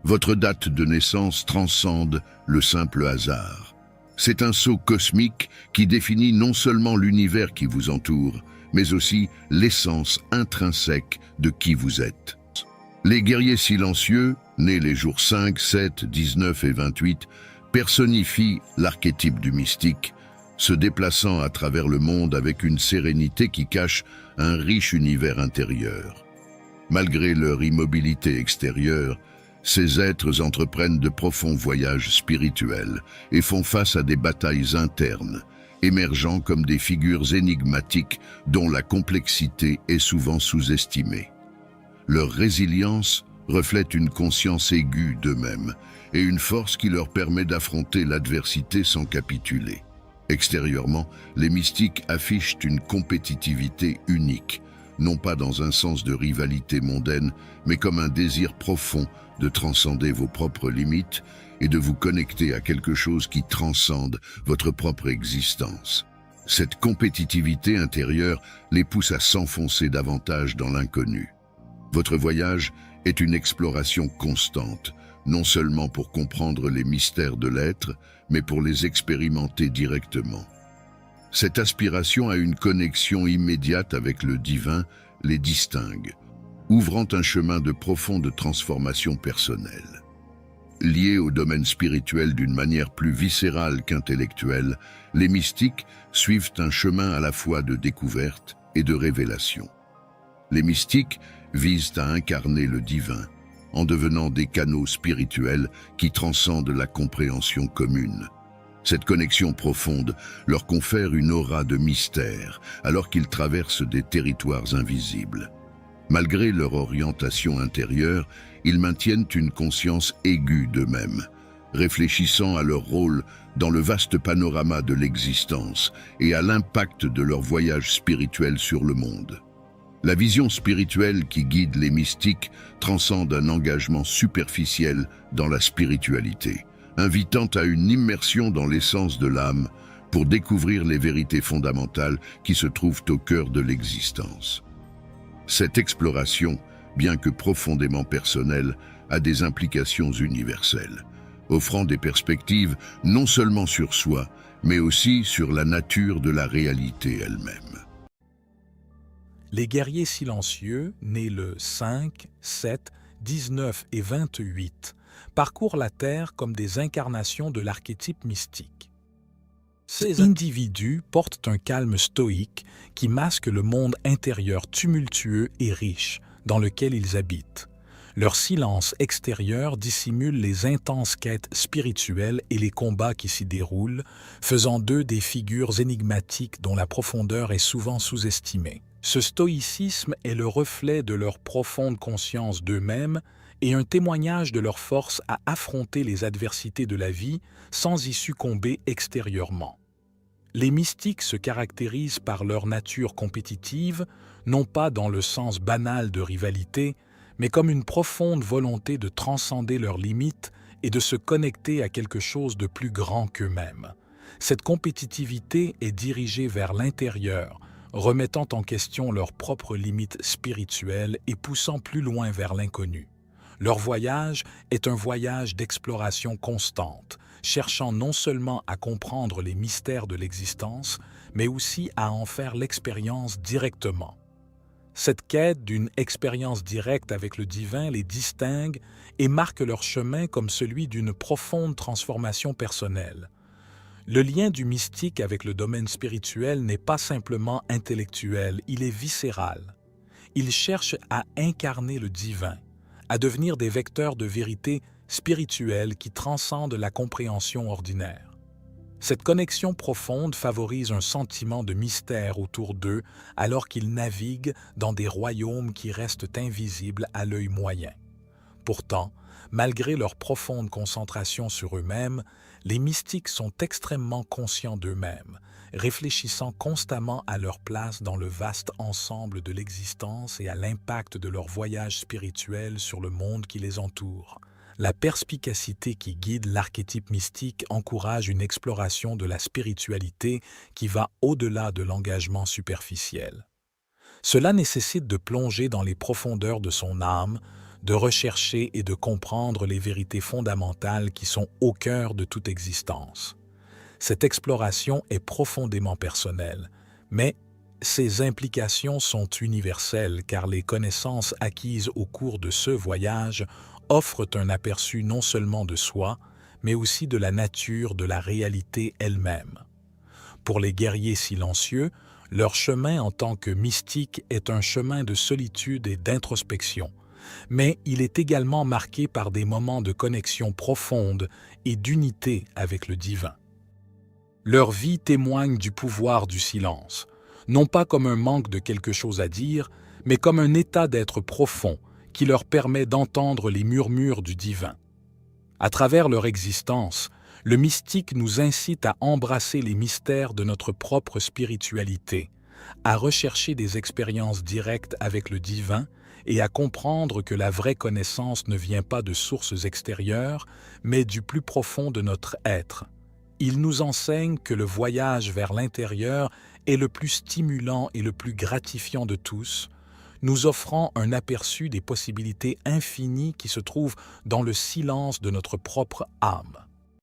Votre date de naissance transcende le simple hasard. C'est un sceau cosmique qui définit non seulement l'univers qui vous entoure, mais aussi l'essence intrinsèque de qui vous êtes. Les guerriers silencieux, nés les jours 5, 7, 19 et 28, personnifient l'archétype du mystique, se déplaçant à travers le monde avec une sérénité qui cache un riche univers intérieur. Malgré leur immobilité extérieure, ces êtres entreprennent de profonds voyages spirituels et font face à des batailles internes, émergeant comme des figures énigmatiques dont la complexité est souvent sous-estimée. Leur résilience reflète une conscience aiguë d'eux-mêmes et une force qui leur permet d'affronter l'adversité sans capituler. Extérieurement, les mystiques affichent une compétitivité unique, non pas dans un sens de rivalité mondaine, mais comme un désir profond de transcender vos propres limites et de vous connecter à quelque chose qui transcende votre propre existence. Cette compétitivité intérieure les pousse à s'enfoncer davantage dans l'inconnu. Votre voyage est une exploration constante, non seulement pour comprendre les mystères de l'être, mais pour les expérimenter directement. Cette aspiration à une connexion immédiate avec le divin les distingue, ouvrant un chemin de profonde transformation personnelle. Liés au domaine spirituel d'une manière plus viscérale qu'intellectuelle, les mystiques suivent un chemin à la fois de découverte et de révélation. Les mystiques visent à incarner le divin, en devenant des canaux spirituels qui transcendent la compréhension commune. Cette connexion profonde leur confère une aura de mystère, alors qu'ils traversent des territoires invisibles. Malgré leur orientation intérieure, ils maintiennent une conscience aiguë d'eux-mêmes, réfléchissant à leur rôle dans le vaste panorama de l'existence et à l'impact de leur voyage spirituel sur le monde. La vision spirituelle qui guide les mystiques transcende un engagement superficiel dans la spiritualité, invitant à une immersion dans l'essence de l'âme pour découvrir les vérités fondamentales qui se trouvent au cœur de l'existence. Cette exploration, bien que profondément personnelle, a des implications universelles, offrant des perspectives non seulement sur soi, mais aussi sur la nature de la réalité elle-même. Les guerriers silencieux, nés le 5, 7, 19 et 28, parcourent la Terre comme des incarnations de l'archétype mystique. Ces individus portent un calme stoïque qui masque le monde intérieur tumultueux et riche dans lequel ils habitent. Leur silence extérieur dissimule les intenses quêtes spirituelles et les combats qui s'y déroulent, faisant d'eux des figures énigmatiques dont la profondeur est souvent sous-estimée. Ce stoïcisme est le reflet de leur profonde conscience d'eux-mêmes et un témoignage de leur force à affronter les adversités de la vie sans y succomber extérieurement. Les mystiques se caractérisent par leur nature compétitive, non pas dans le sens banal de rivalité, mais comme une profonde volonté de transcender leurs limites et de se connecter à quelque chose de plus grand qu'eux-mêmes. Cette compétitivité est dirigée vers l'intérieur, remettant en question leurs propres limites spirituelles et poussant plus loin vers l'inconnu. Leur voyage est un voyage d'exploration constante, cherchant non seulement à comprendre les mystères de l'existence, mais aussi à en faire l'expérience directement. Cette quête d'une expérience directe avec le divin les distingue et marque leur chemin comme celui d'une profonde transformation personnelle. Le lien du mystique avec le domaine spirituel n'est pas simplement intellectuel, il est viscéral. Ils cherchent à incarner le divin, à devenir des vecteurs de vérité spirituelle qui transcendent la compréhension ordinaire. Cette connexion profonde favorise un sentiment de mystère autour d'eux alors qu'ils naviguent dans des royaumes qui restent invisibles à l'œil moyen. Pourtant, malgré leur profonde concentration sur eux-mêmes, les mystiques sont extrêmement conscients d'eux-mêmes, réfléchissant constamment à leur place dans le vaste ensemble de l'existence et à l'impact de leur voyage spirituel sur le monde qui les entoure. La perspicacité qui guide l'archétype mystique encourage une exploration de la spiritualité qui va au-delà de l'engagement superficiel. Cela nécessite de plonger dans les profondeurs de son âme, de rechercher et de comprendre les vérités fondamentales qui sont au cœur de toute existence. Cette exploration est profondément personnelle, mais ses implications sont universelles car les connaissances acquises au cours de ce voyage offrent un aperçu non seulement de soi, mais aussi de la nature de la réalité elle-même. Pour les guerriers silencieux, leur chemin en tant que mystique est un chemin de solitude et d'introspection, mais il est également marqué par des moments de connexion profonde et d'unité avec le divin. Leur vie témoigne du pouvoir du silence, non pas comme un manque de quelque chose à dire, mais comme un état d'être profond qui leur permet d'entendre les murmures du divin. À travers leur existence, le mystique nous incite à embrasser les mystères de notre propre spiritualité, à rechercher des expériences directes avec le divin et à comprendre que la vraie connaissance ne vient pas de sources extérieures, mais du plus profond de notre être. Il nous enseigne que le voyage vers l'intérieur est le plus stimulant et le plus gratifiant de tous, nous offrant un aperçu des possibilités infinies qui se trouvent dans le silence de notre propre âme.